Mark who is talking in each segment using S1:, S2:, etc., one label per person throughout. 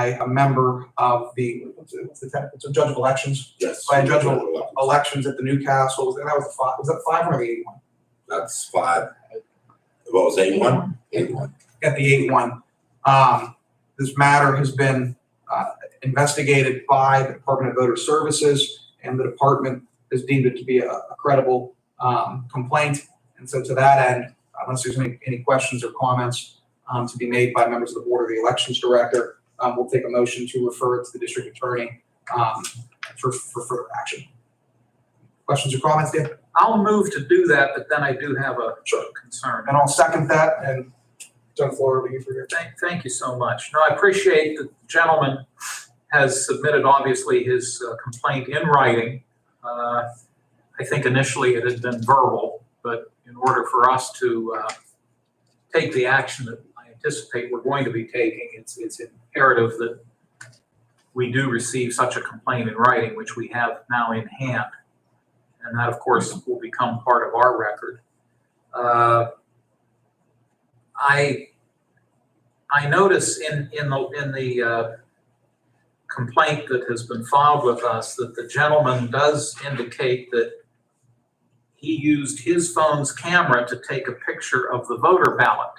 S1: by a member of it's a judge of elections.
S2: Yes.
S1: By a judge of elections at the Newcastle. That was the 5. Was that 5 or the 8-1?
S2: That's 5. What was 8-1? 8-1.
S1: At the 8-1. This matter has been investigated by the Department of Voter Services, and the department has deemed it to be a credible complaint. And so to that end, unless there's any questions or comments to be made by members of the board or the elections director, we'll take a motion to refer it to the district attorney for further action. Questions or comments, Dan?
S3: I'll move to do that, but then I do have a concern.
S1: And I'll second that and turn the floor over to you for your.
S3: Thank you so much. No, I appreciate that the gentleman has submitted, obviously, his complaint in writing. I think initially it had been verbal, but in order for us to take the action that I anticipate we're going to be taking, it's imperative that we do receive such a complaint in writing, which we have now in hand. And that, of course, will become part of our record. I notice in the complaint that has been filed with us that the gentleman does indicate that he used his phone's camera to take a picture of the voter ballot.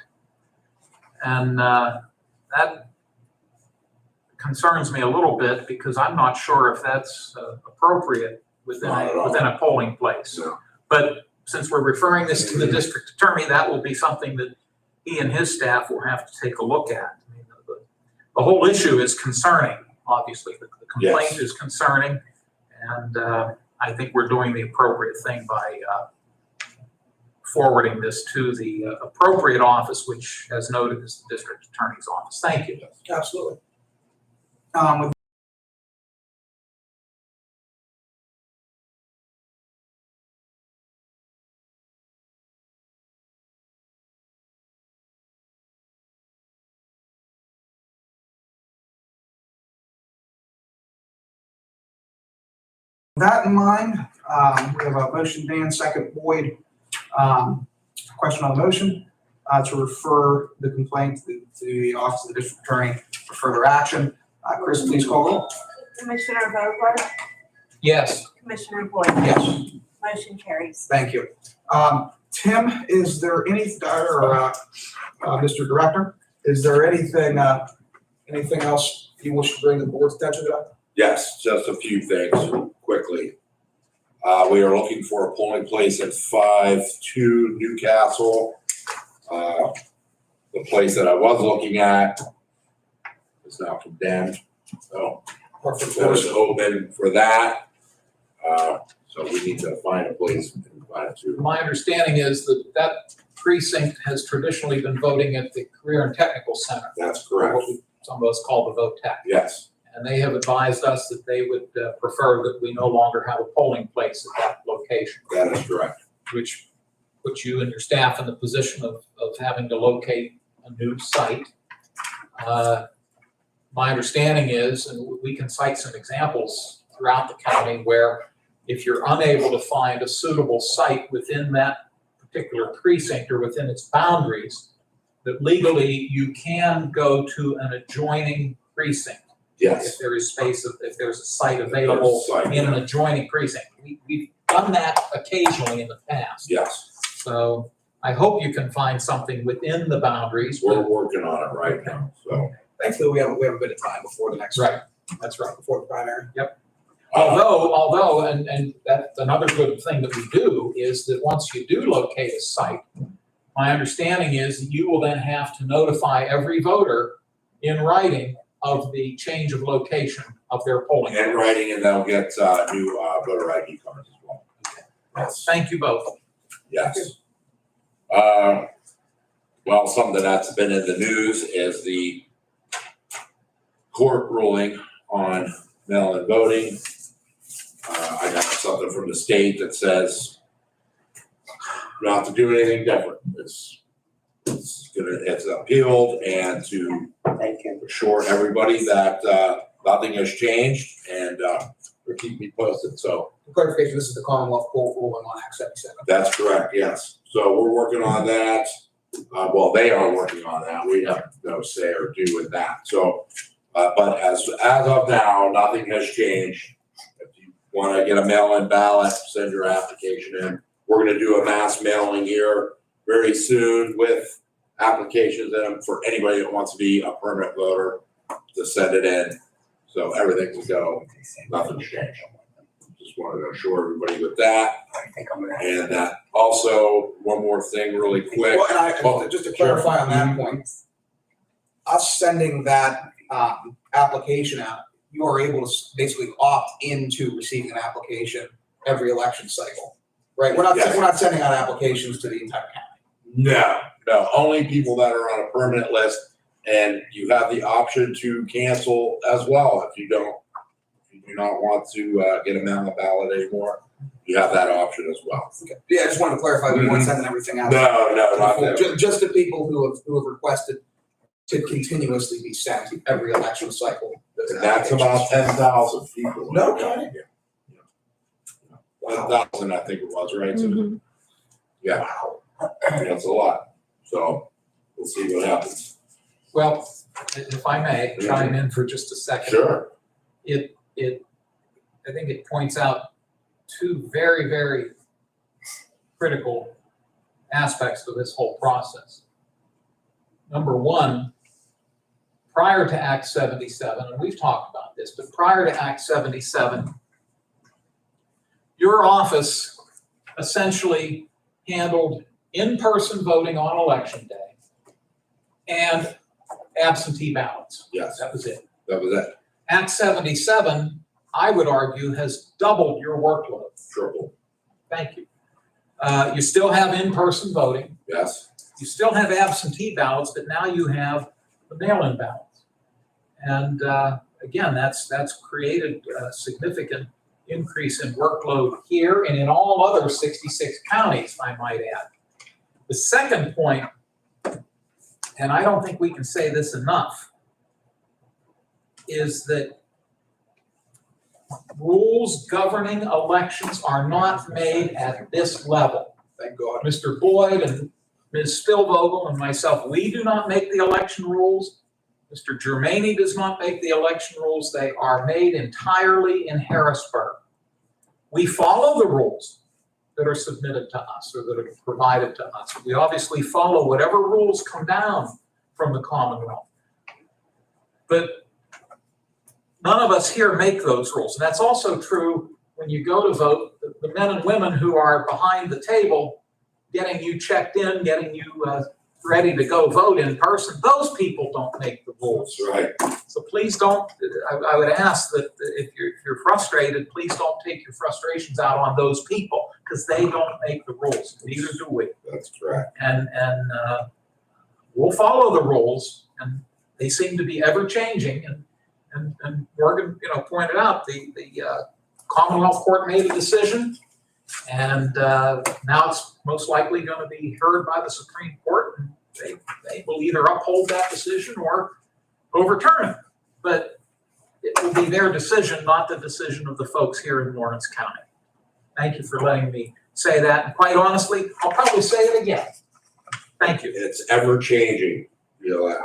S3: And that concerns me a little bit because I'm not sure if that's appropriate within a polling place.
S2: No.
S3: But since we're referring this to the district attorney, that will be something that he and his staff will have to take a look at. I mean, the whole issue is concerning, obviously. The complaint is concerning, and I think we're doing the appropriate thing by forwarding this to the appropriate office, which, as noted, is the district attorney's office. Thank you.
S1: Absolutely. That in mind, we have a motion, Dan, second, Boyd. Question on the motion to refer the complaint to the office of the district attorney for further action. Chris, please call roll.
S4: Commissioner Vogler?
S3: Yes.
S4: Commissioner Boyd?
S1: Yes.
S4: Motion carries.
S1: Thank you. Tim, is there any, or Mr. Director, is there anything else you wish to bring the board's attention to?
S2: Yes, just a few things quickly. We are looking for a polling place at 5-2 Newcastle. The place that I was looking at is now condemned. So it was open for that. So we need to find a place in 5-2.
S3: My understanding is that that precinct has traditionally been voting at the Career and Technical Center.
S2: That's correct.
S3: What some of us call the Vote Tech.
S2: Yes.
S3: And they have advised us that they would prefer that we no longer have a polling place at that location.
S2: That is correct.
S3: Which puts you and your staff in the position of having to locate a new site. My understanding is, and we can cite some examples throughout the county where if you're unable to find a suitable site within that particular precinct or within its boundaries, that legally you can go to an adjoining precinct.
S2: Yes.
S3: If there is space, if there's a site available in an adjoining precinct. We've done that occasionally in the past.
S2: Yes.
S3: So I hope you can find something within the boundaries.
S2: We're working on it right now. So
S1: Thankfully, we have a bit of time before the next.
S3: Right.
S1: That's right, before the primary.
S3: Yep. Although, and that's another good thing that we do is that once you do locate a site, my understanding is that you will then have to notify every voter in writing of the change of location of their polling.
S2: in writing, and they'll get new voter ID cards as well. Yes.
S3: Thank you both.
S2: Yes. Well, something that's been in the news is the court ruling on mail-in voting. I got something from the state that says not to do anything different. It's appealed, and to assure everybody that nothing has changed, and they're keeping me posted. So
S1: For clarification, this is the Commonwealth Court ruling on Act 77.
S2: that's correct, yes. So we're working on that. Well, they are working on that. We have no say or do with that. So But as of now, nothing has changed. If you want to get a mail-in ballot, send your application in. We're going to do a mass mailing here very soon with applications in them for anybody that wants to be a permanent voter to send it in. So everything will go, nothing's changed. Just wanted to assure everybody with that. And also, one more thing really quick.
S1: Well, and just to clarify on that point, us sending that application out, you are able to basically opt into receiving an application every election cycle, right? We're not sending out applications to the entire county.
S2: No, only people that are on a permanent list, and you have the option to cancel as well if you do not want to get a mail-in ballot anymore. You have that option as well.
S1: Okay. Yeah, I just wanted to clarify, we weren't sending everything out.
S2: No, not that.
S1: Just the people who have requested to continuously be sent every election cycle.
S2: And that's about 10,000 people.
S1: No kidding.
S2: 1,000, I think it was, right?
S4: Mhm.
S2: Yeah.
S1: Wow.
S2: That's a lot. So we'll see what happens.
S3: Well, if I may chime in for just a second.
S2: Sure.
S3: I think it points out two very, very critical aspects of this whole process. Number one, prior to Act 77, and we've talked about this, but prior to Act 77, your office essentially handled in-person voting on election day and absentee ballots.
S2: Yes,
S3: That was it.
S2: that was it.
S3: Act 77, I would argue, has doubled your workload.
S2: Triple.
S3: Thank you. You still have in-person voting.
S2: Yes.
S3: You still have absentee ballots, but now you have the mail-in ballots. And again, that's created a significant increase in workload here and in all other 66 counties, I might add. The second point, and I don't think we can say this enough, is that rules governing elections are not made at this level.
S1: Thank God.
S3: Mr. Boyd and Ms. Spillvogel and myself, we do not make the election rules. Mr. Germaini does not make the election rules. They are made entirely in Harrisburg. We follow the rules that are submitted to us or that are provided to us. We obviously follow whatever rules come down from the Commonwealth. But none of us here make those rules. And that's also true when you go to vote. The men and women who are behind the table getting you checked in, getting you ready to go vote in person, those people don't make the rules.
S2: That's right.
S3: So please don't, I would ask that if you're frustrated, please don't take your frustrations out on those people because they don't make the rules. Neither do we.
S2: That's correct.
S3: And we'll follow the rules, and they seem to be ever changing. And Morgan, pointed out the Commonwealth Court made a decision, and now it's most likely going to be heard by the Supreme Court, and they will either uphold that decision or overturn it. But it will be their decision, not the decision of the folks here in Lawrence County. Thank you for letting me say that. And quite honestly, I'll probably say it again. Thank you.
S2: It's ever changing.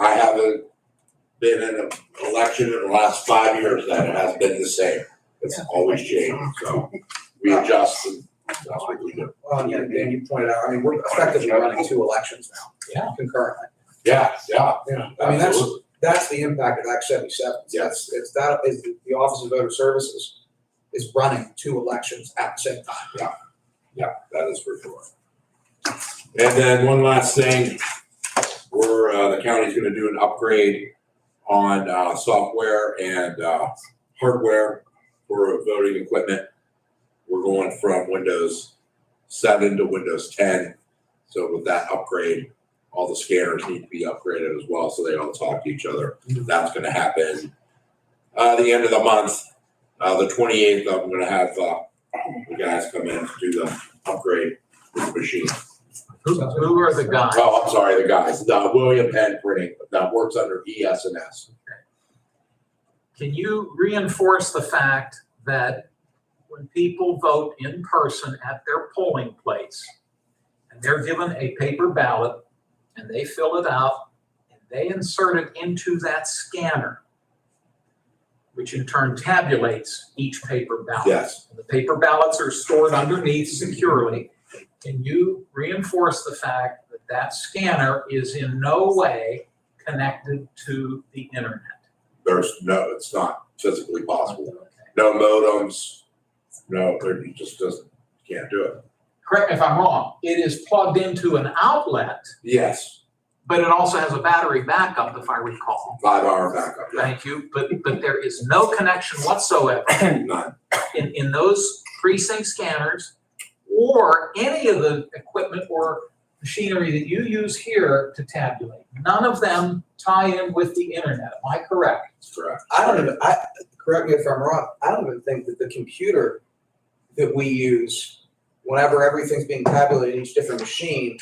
S2: I haven't been in an election in the last 5 years that it has been the same. It's always changing. So we adjust, and that's what we do.
S1: Well, yeah, and you pointed out, we're effectively running 2 elections now, concurrently.
S2: Yeah.
S1: I mean, that's the impact of Act 77.
S2: Yes.
S1: It's the Office of Voter Services is running 2 elections at the same time.
S2: Yeah, that is for sure. And then one last thing, the county's going to do an upgrade on software and hardware for voting equipment. We're going from Windows 7 to Windows 10. So with that upgrade, all the scanners need to be upgraded as well, so they all talk to each other. That's going to happen the end of the month. The 28th, I'm going to have the guys come in to do the upgrade with the machine.
S3: Who are the guys?
S2: Oh, I'm sorry, the guys. The William Penn Printing that works under ES&S.
S3: Can you reinforce the fact that when people vote in person at their polling place and they're given a paper ballot and they fill it out and they insert it into that scanner, which in turn tabulates each paper ballot.
S2: Yes,
S3: The paper ballots are stored underneath securely. Can you reinforce the fact that that scanner is in no way connected to the internet?
S2: it's not physically possible. No modems, it just doesn't, can't do it.
S3: Correct me if I'm wrong, it is plugged into an outlet,
S2: Yes,
S3: but it also has a battery backup, if I recall.
S2: 5-hour backup, yeah,
S3: Thank you, but there is no connection whatsoever
S2: none.
S3: in those precinct scanners or any of the equipment or machinery that you use here to tabulate. None of them tie in with the internet, am I correct?
S2: That's correct.
S1: Correct me if I'm wrong, I don't even think that the computer that we use, whenever everything's being tabulated in each different machine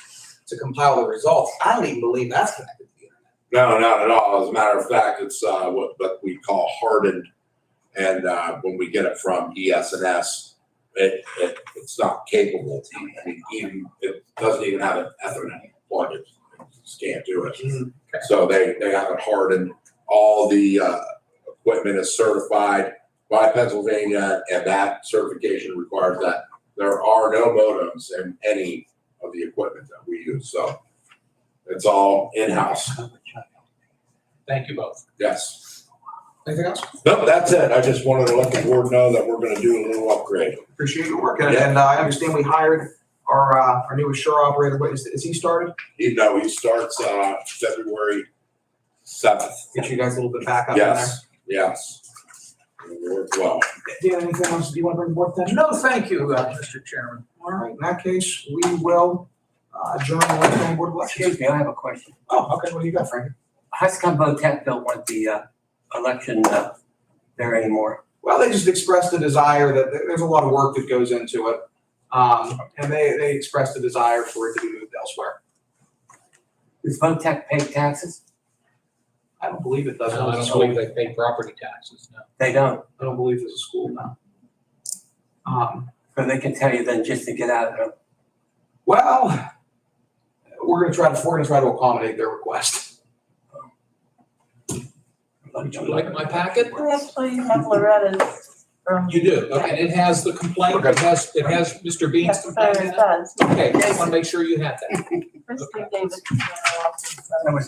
S1: to compile the results, I don't even believe that's connected to the internet.
S2: No, not at all. As a matter of fact, it's what we call hardened, and when we get it from ES&S, it's not capable. I mean, it doesn't even have an Ethernet plug. It just can't do it.
S3: Okay.
S2: So they have it hardened. All the equipment is certified by Pennsylvania, and that certification requires that there are no modems in any of the equipment that we use. So it's all in-house.
S3: Thank you both.
S2: Yes.
S1: Anything else?
S2: Nope, that's it. I just wanted to let the board know that we're gonna do a little upgrade.
S1: Appreciate your work. And,
S2: Yeah.
S1: and I understand we hired our new Assure operator. What is he started?
S2: He starts February 7th.
S1: Get you guys a little bit back up in there.
S2: Yes. It worked well.
S1: Do you have anything else you want to bring forth then?
S3: No, thank you, Mr. Chairman.
S1: All right, in that case, we will adjourn the Lexington Board of Elections.
S5: Excuse me, I have a question.
S1: Oh, okay, what do you got, Frankie?
S5: How come Tech don't want the election there anymore?
S1: Well, they just expressed a desire that there's a lot of work that goes into it. And they expressed a desire for it to be moved elsewhere.
S5: Does Tech pay taxes?
S1: I don't believe it does.
S3: No, I don't believe they pay property taxes, no.
S5: They don't.
S1: I don't believe there's a school now.
S5: So they can tell you then just to get out of
S1: Well, we're gonna try to accommodate their request.
S3: Would you like my packet?
S4: We actually have Loretta's from.
S3: You do, okay, and it has the complaint, it has Mr. Bean's
S4: Yes, so
S3: complaint in
S4: it
S3: it?
S4: does.
S3: Okay, just want to make sure you had that.
S4: Mr. Davis.
S5: That was